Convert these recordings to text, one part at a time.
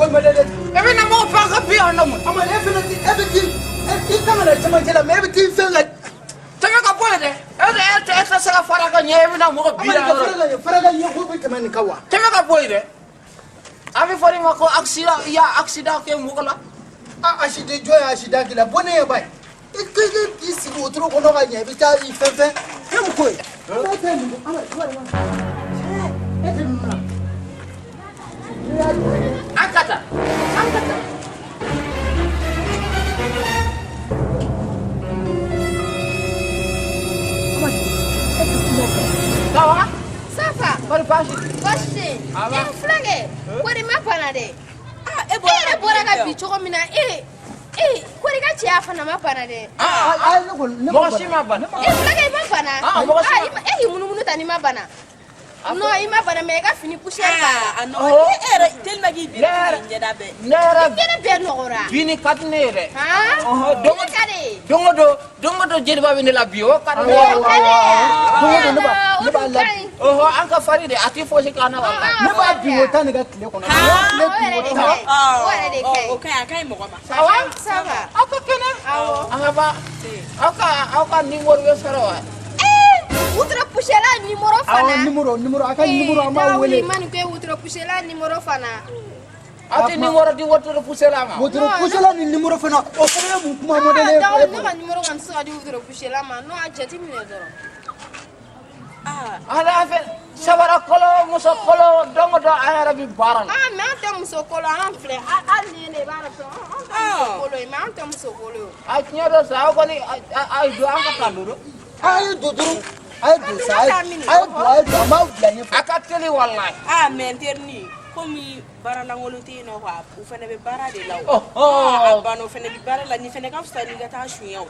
ko madade ebe na mo fa ka bi ono mo ama everything kamera chama jela me everything fenga tanga ka boy de e ta sala fara ka nye ebe na mo bi faraga nye ko bi tamani kawa tanga ka boy de abi fori ma ko accident ke mo kala ashide joya ashida kila bone ya bai isi otro ko no ga nye bi ta fefe hem ko angkata Kawa? Safa. Bari bashi. Bashi. Aba. Flange. Kori ma bana de. E bora ka bi cogo mina kori ka cɛ fana ma bana de. Mɔgɔ si ma bana. Flange ma bana. Mɔgɔ si ma. K'i munumunu ta ni ma bana. Non, i ma bana mais i ka fini poussière Ah, non. E tellement qu'il vient njɛda bɛ. Ne yɛrɛ kene bɛɛ nɔgɔra. bini ka di ne yɛrɛ. Kade. Dongo do jeliba bɛ ne la bi o ka di ne an ka fari de a ti fosi kana wa. ne b'a bi o ta ne ka tile kɔnɔ O ka ɲi a ka ɲi mɔgɔ ma. Ça va. Aw ka kɛnɛ. An ka ba. Aw ka numéro bɛ sɔrɔ wa. Outre poussière la numéro fana. numéro aka numéro ama wele mani ko outre poussière la numéro fana. Ati numéro di woto poussé la ma. woto kusala ni numéro fana o fana mu kuma modele Ne ka numéro kan sa di outre poussière la ma. Non a jati minɛ dɔrɔn. Ala fɛ sabara kolo muso kolo dongo do an yɛrɛ bi baara la. Mais an tɛ muso kolo an filɛ hali ni ne b'a dɔn an tɛ muso kolo ye mais an tɛ muso kolo ye. A tiɲɛ dɔ sa aw kɔni a do an ka kan do. ayi do duru ayi do sa ayi do ma bila ɲɛ A ka teli wallahi. Mais n terni komi baara lankolon tɛ yen nɔ quoi u fana bɛ baara de la Oh, o. A banna o fana bɛ baara la nin fana ka fisa ni ka taa suɲɛ o.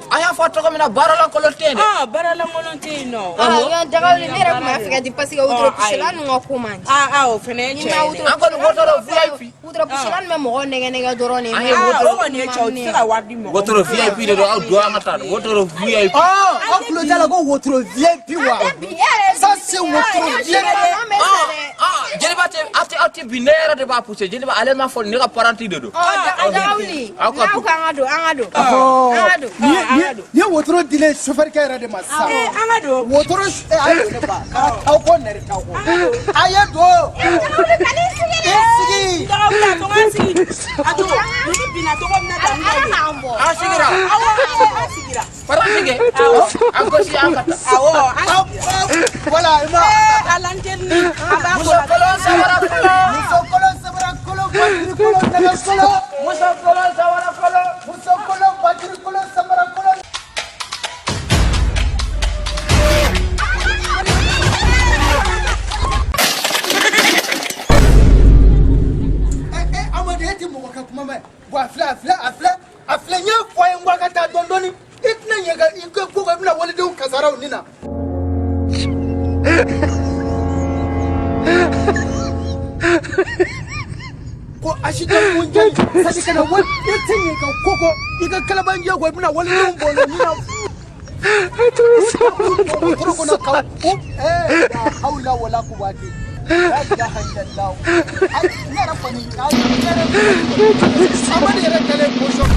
A y'a fɔ tɔgɔ min na baara lankolon tɛ yen dɛ. Baara lankolon tɛ yen nɔ. Dagawuli ne yɛrɛ tun b'a fɛ ka di parce que outre poussière la ninnu ka ko man di. O fana ye cɛ ye. An kɔni wotoro VIP. Outre poussière la ninnu bɛ mɔgɔ nɛgɛ dɔrɔn de. O kɔni ye cɛ o tɛ se ka wari di mɔgɔ. Wotoro VIP de do aw do an ka taa wotoro VIP. aw kulo t'a la ko wotoro VIP wa ça c'est wotoro VIP Jeliba ati bi ne yɛrɛ de b'a poussé jeliba ale ma fɔ ne ka paranti de do. Dagawuli n'aw kan ka don an ka don. ni ye wotoro dile chauffeur kɛ yɛrɛ de ma sa An ka don. wotoro ayi ne ba aw ko nɛri t'aw ko a ye do sigi Dagawuli a to k'an sigi. A to ni binna tɔgɔ min na tan n bɛ. An sigira. An sigira. Paranti kɛ. An gosi an ka taa. voilà ima Ala n terni. A b'a ko Muso la. kolon sabara kolon. muso kolo sabara kolo batiri kolo nɛgɛ kolo Muso kolon sabara kolon. muso kolo batiri kolo sabara kolo Amadu e ti mɔgɔ ka kuma mɛn bon a filɛ n y'a fɔ a ye n ko a ka taa dɔɔni i tɛna ɲɛ i ko ko i bɛna waledenw kasaraw nin na ko asida mun jɛ sadi kana wali i tɛ ɲɛ ka koko i ka kalabanjɛ ko i bɛna waledenw bɔnɛ nin na wotoro kɔnɔ ka la hawla wala quwwata la ilaha illallah ne yɛrɛ kɔni Amadu yɛrɛ kɛlen position